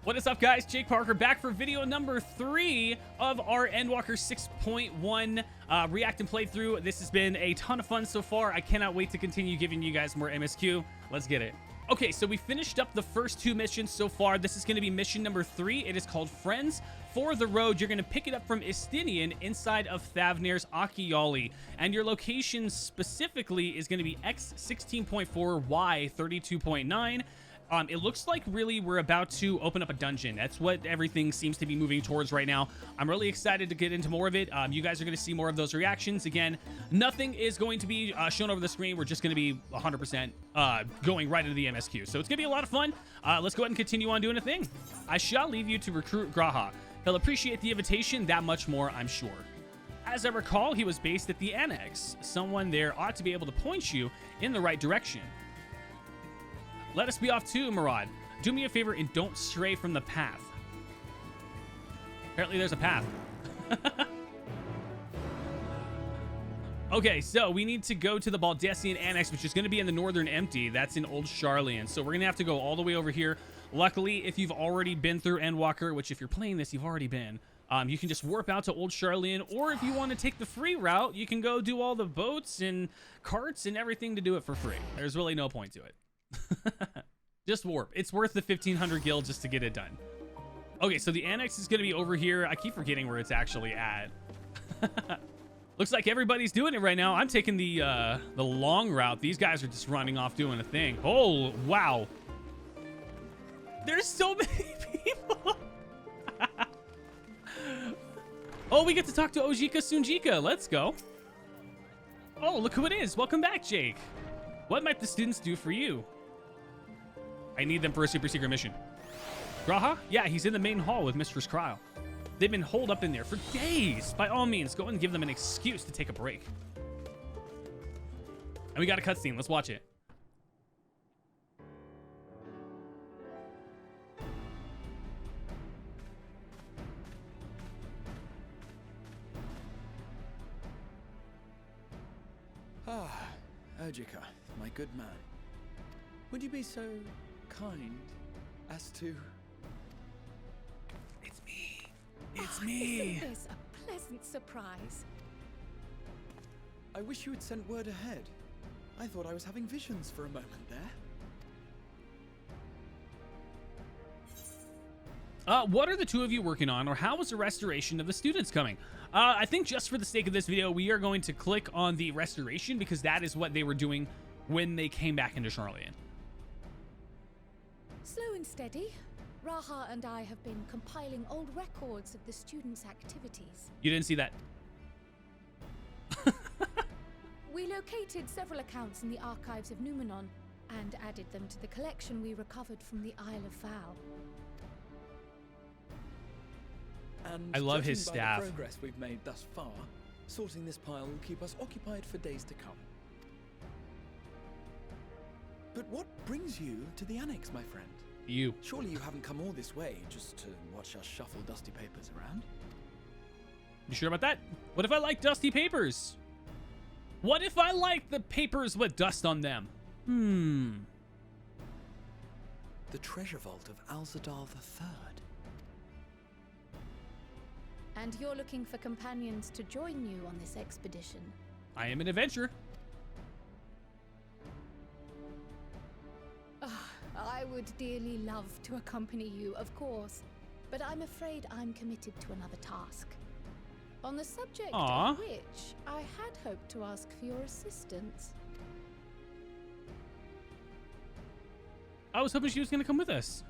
What is up, guys? Jake Parker back for video number 3 of our Endwalker 6.1 react and playthrough. This has been a ton of fun so far. I cannot wait to continue giving you guys more MSQ. Let's get it. Okay, so we finished up the first 2 missions so far. This is going to be mission number 3. It is called Friends for the Road. You're going to pick it up from Istinian inside of Thavnair's Akiyali. And your location specifically is going to be X16.4, Y 32.9. It looks like really we're about to open up a dungeon. That's what everything seems to be moving towards right now. I'm really excited to get into more of it. You guys are going to see more of those reactions. Again, nothing is going to be shown over the screen. We're just going to be 100% going right into the MSQ. So it's going to be a lot of fun. Let's go ahead and continue on doing a thing. I shall leave you to recruit Graha. He'll appreciate the invitation that much more, I'm sure. As I recall, he was based at the Annex. Someone there ought to be able to point you in the right direction. Let us be off too, Murad. Do me a favor and don't stray from the path. Apparently there's a path. Okay, so we need to go to the Baldessian Annex, which is going to be in the Northern Empty. That's in Old Sharlayan. So we're going to have to go all the way over here. Luckily, if you've already been through Endwalker, which if you're playing this, you've already been, you can just warp out to Old Sharlayan, or if you want to take the free route, you can go do all the boats and carts and everything to do it for free. There's really no point to it. Just warp. It's worth the 1500 gil just to get it done. Okay, so the annex is going to be over here. I keep forgetting where it's actually at. Looks like everybody's doing it right now. I'm taking the long route. These guys are just running off doing a thing. Oh, wow. There's so many people. Oh, we get to talk to Ojika Sunjika. Let's go. Oh, look who it is. Welcome back, Jake. What might the students do for you? I need them for a super secret mission. Graha? Yeah, he's in the main hall with Mistress Cryle. They've been holed up in there for days. By all means, go and give them an excuse to take a break. And we got a cutscene. Let's watch it. Ah, Ojika, my good man. Would you be so kind as to... It's me. It's me. Isn't this a pleasant surprise? I wish you had sent word ahead. I thought I was having visions for a moment there. What are the two of you working on, or how is the restoration of the students coming? I think just for the sake of this video, we are going to click on the restoration because that is what they were doing when they came back into Sharlayan. Slow and steady. Raha and I have been compiling old records of the students' activities. You didn't see that? We located several accounts in the archives of Numenon and added them to the collection we recovered from the Isle of Val. And I love his judging by staff. the progress we've made thus far, sorting this pile will keep us occupied for days to come. But what brings you to the annex, my friend? You. Surely you haven't come all this way just to watch us shuffle dusty papers around? You sure about that? What if I like dusty papers? What if I like the papers with dust on them? The treasure vault of Alzadal III. And you're looking for companions to join you on this expedition. I am an adventurer. I would dearly love to accompany you, of course, but I'm afraid I'm committed to another task. On the subject of which, I had hoped to ask for your assistance. I was hoping she was going to come with us.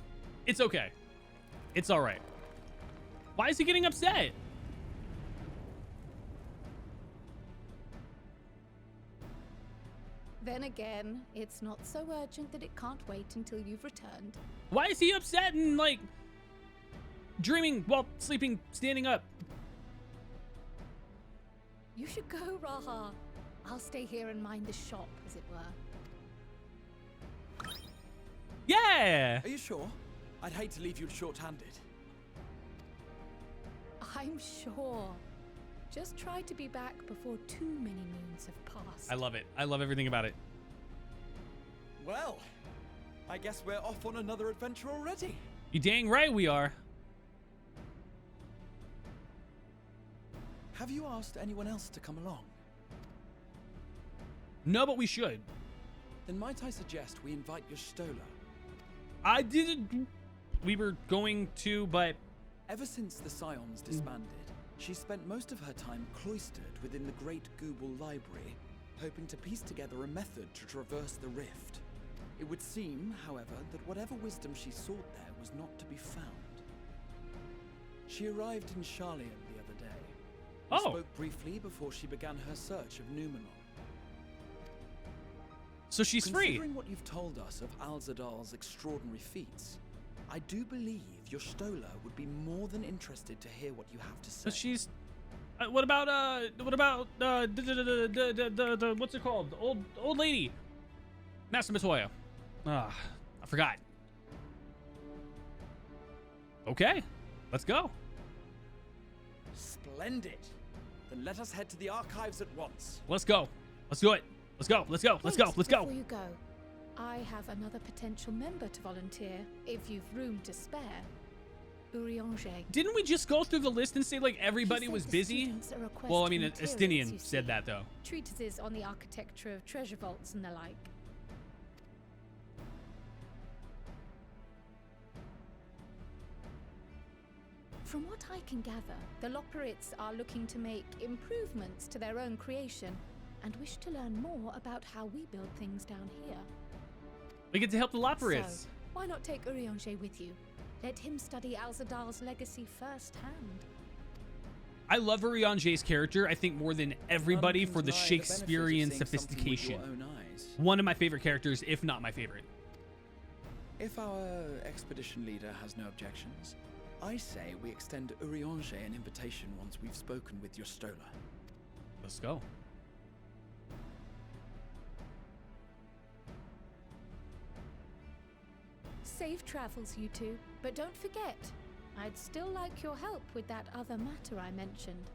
It's okay. It's all right. Why is he getting upset? Then again, it's not so urgent that it can't wait until you've returned. Why is he upset and, like, dreaming while sleeping, standing up? You should go, Raha. I'll stay here and mind the shop, as it were. Yeah! Are you sure? I'd hate to leave you short-handed. I'm sure. Just try to be back before too many moons have passed. I love it. I love everything about it. Well, I guess we're off on another adventure already. You dang right we are. Have you asked anyone else to come along? No, but we should. Then might I suggest we invite your Stola? I didn't. We were going to, but Ever since the Scions disbanded, she spent most of her time cloistered within the Great Google Library, hoping to piece together a method to traverse the rift. It would seem, however, that whatever wisdom she sought there was not to be found. She arrived in Charlian the other day. We spoke briefly before she began her search of Numenor. So she's free. Considering what you've told us of Alzadal's extraordinary feats, I do believe your Stola would be more than interested to hear what you have to say. So she's. What about what's it called? The old lady, Master Matoya. I forgot. Okay, let's go. Splendid. Then let us head to the archives at once. Let's go. Let's do it. Let's go. Let's go. Let's go. Let's go. Before you go, I have another potential member to volunteer if you've room to spare. Urianger. Didn't we just go through the list and say like everybody was busy? Well, I mean, Estinian said that though. Treatises on the architecture of treasure vaults and the like. From what I can gather, the Loporrits are looking to make improvements to their own creation and wish to learn more about how we build things down here. We get to help the Loporrits. So, why not take Urianger with you? Let him study Alzadal's legacy firsthand. I love Urianger's character, I think, more than everybody for the Shakespearean sophistication. One of my favorite characters, if not my favorite. If our expedition leader has no objections, I say we extend Urianger an invitation once we've spoken with your Stola. Let's go. Safe travels, you two. But don't forget, I'd still like your help with that other matter I mentioned.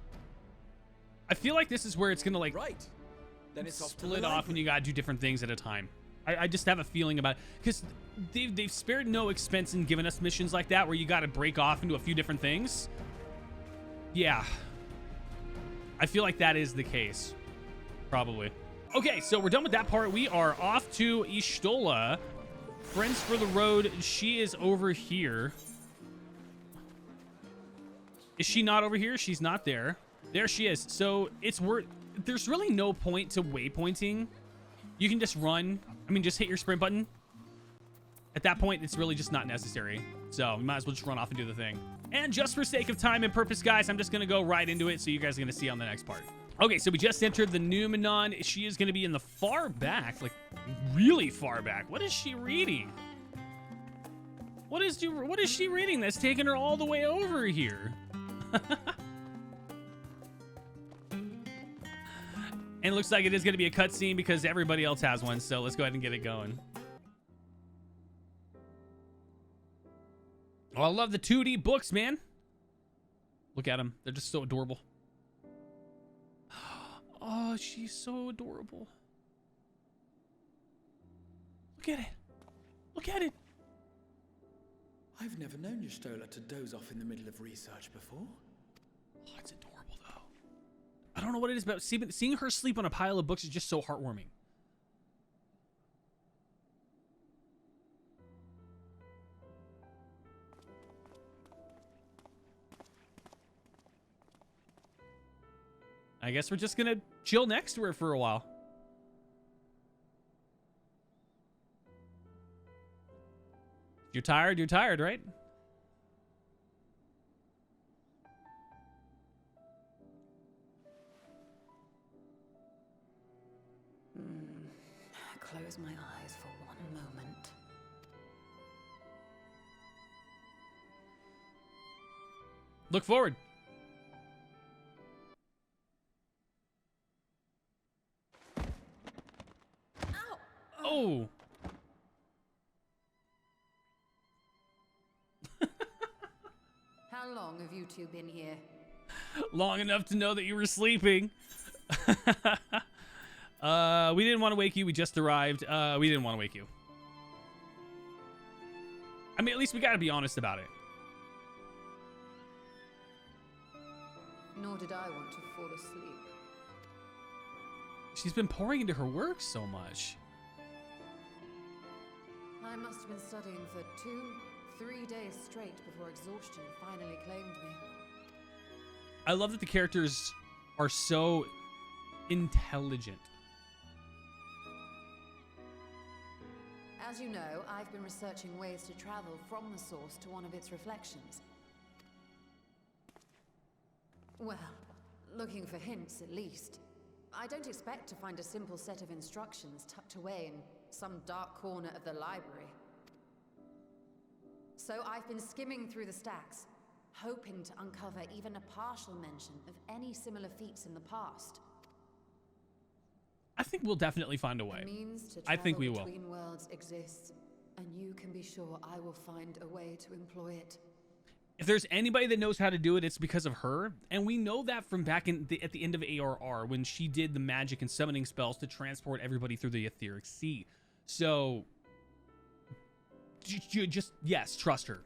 I feel like this is where it's gonna like Then it's split off and you gotta do different things at a time. I just have a feeling about it because they've spared no expense in giving us missions like that where you gotta break off into a few different things. Yeah, I feel like that is the case, probably. Okay, so we're done with that part. We are off to Y'shtola. Friends for the road. She is over here. Is she not over here? She's not there. There she is. So it's worth. There's really no point to waypointing. You can just run. I mean, just hit your sprint button. At that point, it's really just not necessary. So we might as well just run off and do the thing. And just for sake of time and purpose, guys, I'm just going to go right into it so you guys are going to see on the next part. Okay, so we just entered the Numenon. She is going to be in the far back, like really far back. What is she reading? What is she reading that's taking her all the way over here? And it looks like it is going to be a cutscene because everybody else has one. So let's go ahead and get it going. Oh, I love the 2D books, man. Look at them. They're just so adorable. Oh, she's so adorable. Look at it. Look at it. I've never known your Stola to doze off in the middle of research before. Oh, it's adorable, though. I don't know what it is about seeing her sleep on a pile of books is just so heartwarming. I guess we're just gonna chill next to her for a while. You're tired, right? Close my eyes for one moment. Look forward. Ow! Oh. How long have you two been here? Long enough to know that you were sleeping. We didn't want to wake you. We just arrived. We didn't want to wake you. I mean, at least we got to be honest about it. Nor did I want to fall asleep. She's been pouring into her work so much. I must have been studying for 2-3 days straight before exhaustion finally claimed me. I love that the characters are so intelligent. As you know, I've been researching ways to travel from the source to one of its reflections. Well, looking for hints at least. I don't expect to find a simple set of instructions tucked away in some dark corner of the library. So I've been skimming through the stacks, hoping to uncover even a partial mention of any similar feats in the past. I think we'll definitely find a way. A means to I think we travel will. between worlds exists, and you can be sure I will find a way to employ it. If there's anybody that knows how to do it, it's because of her. And we know that from back at the end of ARR when she did the magic and summoning spells to transport everybody through the etheric sea. So, just, yes, trust her.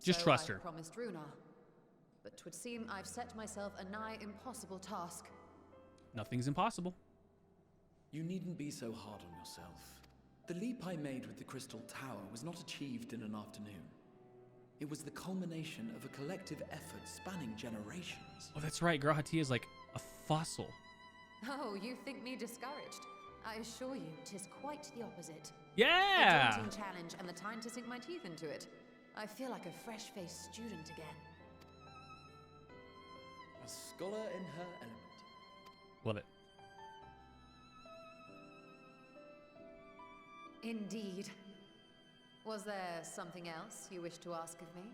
Just So trust I her. promised Runar, but 'twould seem I've set myself a nigh impossible task. Nothing's impossible. You needn't be so hard on yourself. The leap I made with the Crystal Tower was not achieved in an afternoon. It was the culmination of a collective effort spanning generations. Oh, that's right. Girl Hatia is like a fossil. Oh, you think me discouraged? I assure you, 'tis quite the opposite. Yeah. A daunting challenge and the time to sink my teeth into it. I feel like a fresh-faced student again. A scholar in her element. Love it. Indeed. Was there something else you wish to ask of me?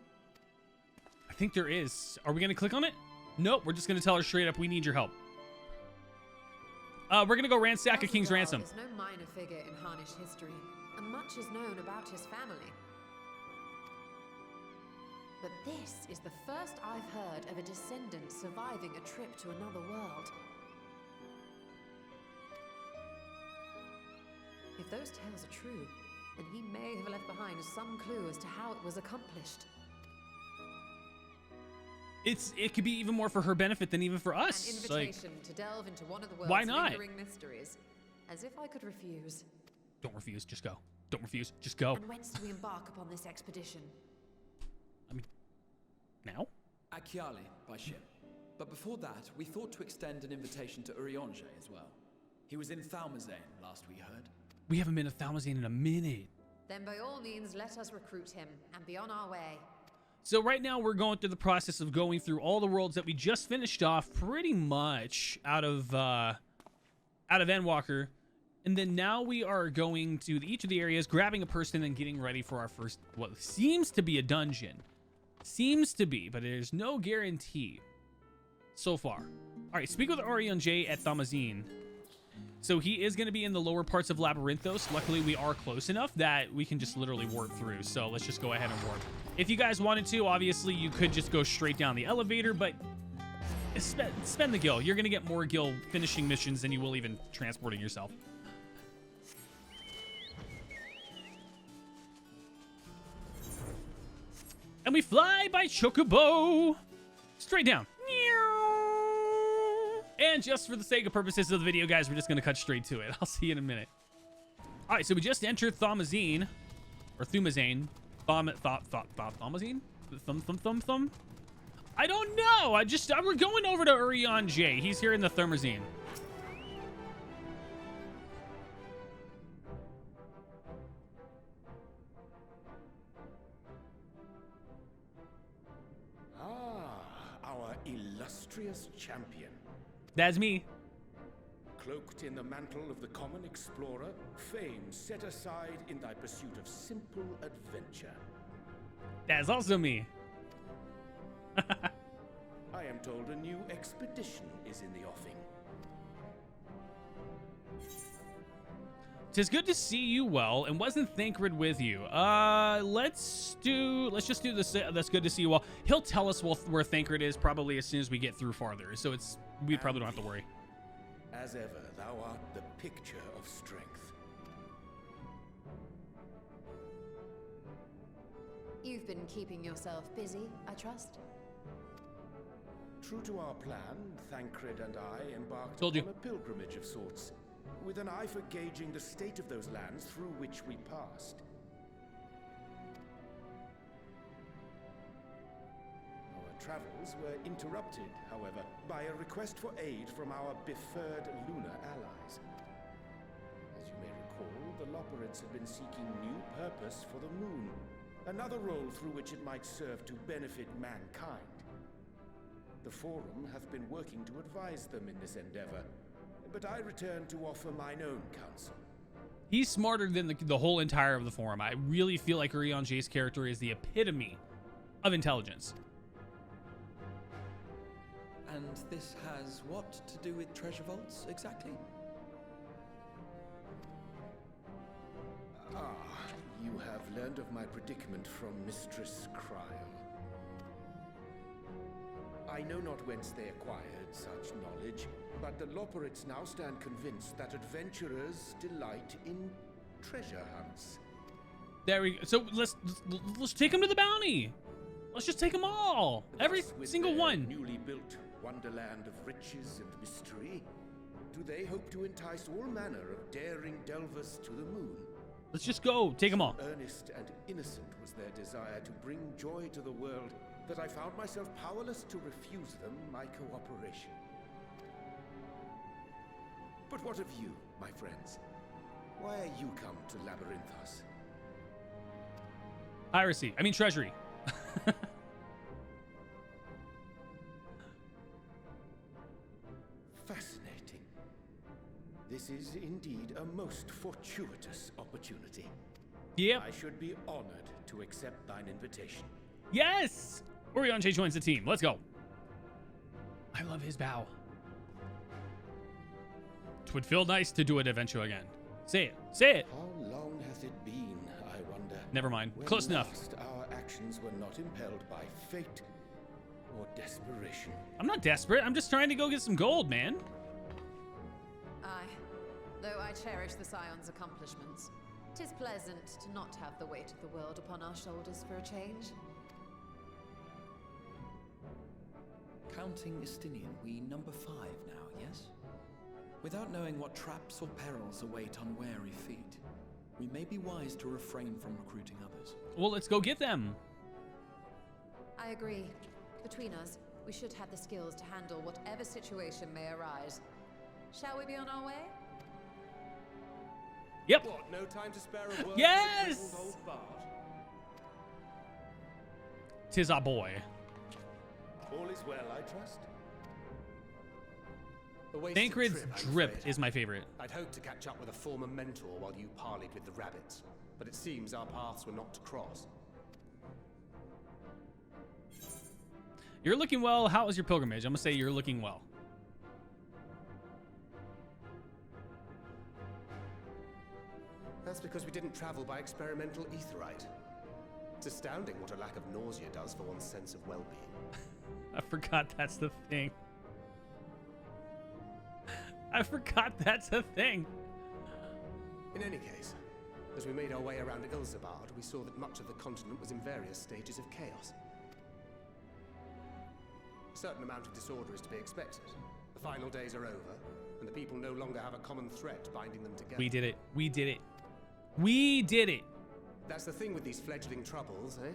I think there is. Are we going to click on it? Nope. We're just going to tell her straight up, we need your help. We're going to go ransack a king's ransom. Is no minor figure in Harnish history, and much is known about his family. But this is the first I've heard of a descendant surviving a trip to another world. If those tales are true, then he may have left behind some clue as to how it was accomplished. It could be even more for her benefit than even for us. An invitation to delve into one of the why world's not? lingering mysteries. As if I could refuse. Don't refuse. Just go. Don't refuse. Just go. And whence do we embark upon this expedition? I mean, now? Achiali by ship. But before that, we thought to extend an invitation to Urianger as well. He was in Thalmazane last we heard. We haven't been to Thalmazane in a minute. Then by all means, let us recruit him and be on our way. So right now we're going through the process of going through all the worlds that we just finished off pretty much out of Endwalker. And then now we are going to each of the areas, grabbing a person and getting ready for our first, what seems to be a dungeon. Seems to be, but there's no guarantee so far. All right, speak with Orion J at Thalmazane. So he is going to be in the lower parts of Labyrinthos. Luckily, we are close enough that we can just literally warp through. So let's just go ahead and warp. If you guys wanted to, obviously, you could just go straight down the elevator, but spend the gil. You're going to get more gil finishing missions than you will even transporting yourself. And we fly by Chocobo. Straight down. And just for the sake of purposes of the video, guys, we're just going to cut straight to it. I'll see you in a minute. All right, so we just entered Thalmazane. Or Thumazane. Thalmazane? Thumb? I don't know. We're going over to Urion J. He's here in the Thermazine. Our illustrious champion. That's me. Cloaked in the mantle of the common explorer, fame set aside in thy pursuit of simple adventure. That's also me. I am told a new expedition is in the offing. 'Tis good to see you well, and wasn't Thancred with you? Let's just do this. That's good to see you well. He'll tell us where Thancred is probably as soon as we get through farther, so we probably don't have to worry. As ever, thou art the picture of strength. You've been keeping yourself busy, I trust? True to our plan, Thancred and I embarked Told you. on a pilgrimage of sorts, with an eye for gauging the state of those lands through which we passed. Our travels were interrupted, however, by a request for aid from our befurred lunar allies. As you may recall, the Loperids had been seeking new purpose for the moon, another role through which it might serve to benefit mankind. The Forum hath been working to advise them in this endeavor, but I return to offer mine own counsel. He's smarter than the whole entire of the Forum. I really feel like Urian Jay's character is the epitome of intelligence. And this has what to do with treasure vaults, exactly? Ah, you have learned of my predicament from Mistress Cryle. I know not whence they acquired such knowledge, but the Loperids now stand convinced that adventurers delight in treasure hunts. There we go. So let's take him to the bounty. Let's just take them all. Every Thus, with single their one. newly built wonderland of riches and mystery, do they hope to entice all manner of daring delvers to the moon? Let's just go. Take them all. Earnest and innocent was their desire to bring joy to the world that I found myself powerless to refuse them my cooperation. But what of you, my friends? Why are you come to Labyrinthos? Piracy. I mean treasury. Fascinating. This is indeed a most fortuitous opportunity. Yep. I should be honored to accept thine invitation. Yes. Urian Jay joins the team. Let's go. I love his bow. Twould feel nice to do an adventure again. Say it. Say it. How long hath it been, I wonder? Never mind. When Close enough. last our actions were not impelled by fate or desperation. I'm not desperate. I'm just trying to go get some gold, man. Aye. Though I cherish the Scion's accomplishments, 'tis pleasant to not have the weight of the world upon our shoulders for a change. Counting Estinian, we number 5 now, yes? Without knowing what traps or perils await unwary feet, we may be wise to refrain from recruiting others. Well, let's go get them. I agree. Between us, we should have the skills to handle whatever situation may arise. Shall we be on our way? Yep. What, no time to spare a word? Yes! With the old bard? Tis our boy. All is well, I trust? A wasted Thancred's trip, I'm drip afraid. is my favorite. I'd hoped to catch up with a former mentor while you parleyed with the rabbits, but it seems our paths were not to cross. You're looking well. How was your pilgrimage? I'm gonna say you're looking well. That's because we didn't travel by experimental etherite. It's astounding what a lack of nausea does for one's sense of well-being. I forgot that's the thing. I forgot that's a thing. In any case, as we made our way around Ilzabard, we saw that much of the continent was in various stages of chaos. A certain amount of disorder is to be expected. The final days are over, and the people no longer have a common threat binding them together. We did it. We did it. We did it. That's the thing with these fledgling troubles, eh?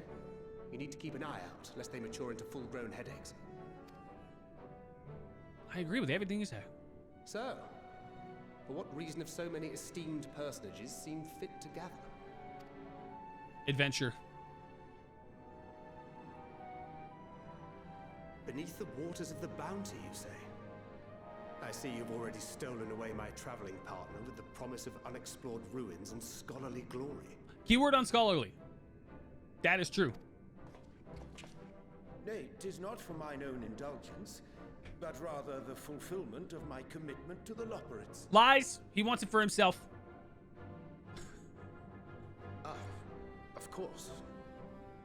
You need to keep an eye out, lest they mature into full-grown headaches. I agree with everything you say. So, for what reason have so many esteemed personages seemed fit to gather? Adventure. Beneath the waters of the bounty, you say? I see you've already stolen away my traveling partner with the promise of unexplored ruins and scholarly glory. Keyword on scholarly. That is true. Nay, 'tis not for mine own indulgence, but rather the fulfillment of my commitment to the Loperids. Lies. He wants it for himself. Ah, of course.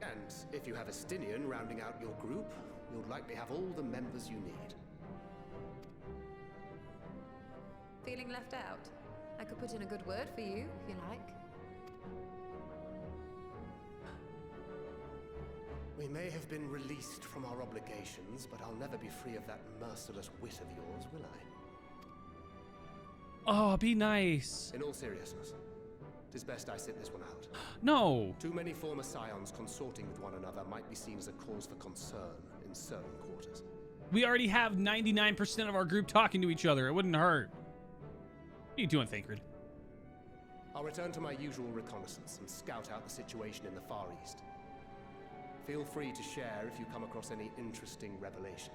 And if you have Estinian rounding out your group, you'll likely have all the members you need. Feeling left out? I could put in a good word for you, if you like. We may have been released from our obligations, but I'll never be free of that merciless wit of yours, will I? Oh, be nice. In all seriousness, it is best I sit this one out. No. Too many former scions consorting with one another might be seen as a cause for concern in certain quarters. We already have 99% of our group talking to each other. It wouldn't hurt. What are you doing, Thancred? I'll return to my usual reconnaissance and scout out the situation in the Far East. Feel free to share if you come across any interesting revelations.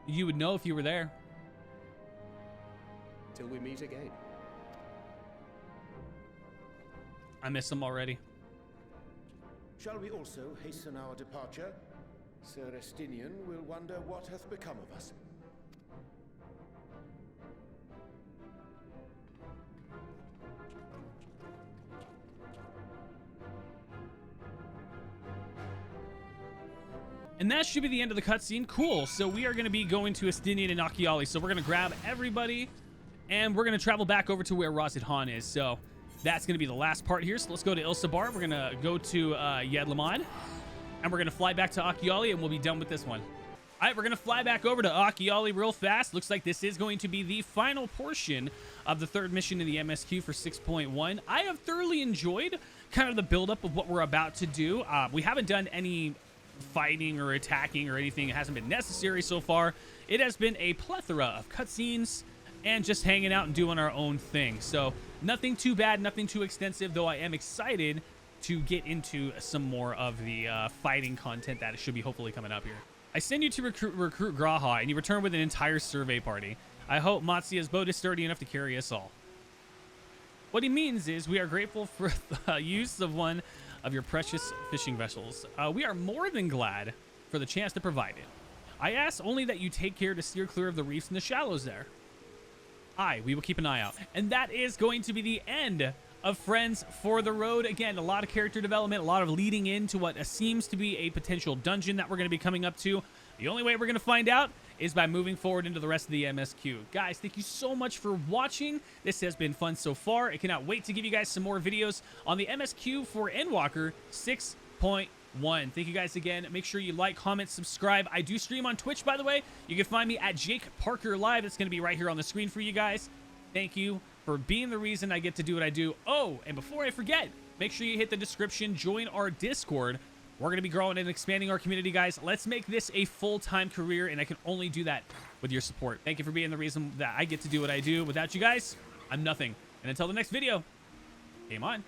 You would know if you were there. Till we meet again. I miss him already. Shall we also hasten our departure? Sir Estinian will wonder what hath become of us. And that should be the end of the cutscene. Cool. So we are going to be going to Estinian and Akiali. So we're going to grab everybody, and we're going to travel back over to where Razid Han is. So that's going to be the last part here. So let's go to Ilsabar. We're going to go to Yedlamad, and we're going to fly back to Akiali, and we'll be done with this one. All right, we're going to fly back over to Akiali real fast. Looks like this is going to be the final portion of the third mission in the MSQ for 6.1. I have thoroughly enjoyed kind of the buildup of what we're about to do. We haven't done any fighting or attacking or anything. It hasn't been necessary so far. It has been a plethora of cutscenes and just hanging out and doing our own thing. So nothing too bad, nothing too extensive, though I am excited to get into some more of the fighting content that should be hopefully coming up here. I send you to recruit Graha, and you return with an entire survey party. I hope Matsuya's boat is sturdy enough to carry us all. What he means is we are grateful for the use of one of your precious fishing vessels. We are more than glad for the chance to provide it. I ask only that you take care to steer clear of the reefs and the shallows there. Aye, we will keep an eye out. And that is going to be the end of Friends for the Road. Again, a lot of character development, a lot of leading into what seems to be a potential dungeon that we're going to be coming up to. The only way we're going to find out is by moving forward into the rest of the MSQ. Guys, thank you so much for watching. This has been fun so far. I cannot wait to give you guys some more videos on the MSQ for Endwalker 6.1. Thank you guys again. Make sure you like, comment, subscribe. I do stream on Twitch, by the way. You can find me at Jake Parker Live. It's going to be right here on the screen for you guys. Thank you for being the reason I get to do what I do. Oh, and before I forget, make sure you hit the description, join our Discord. We're going to be growing and expanding our community, guys. Let's make this a full-time career, and I can only do that with your support. Thank you for being the reason that I get to do what I do. Without you guys, I'm nothing. And until the next video, game on.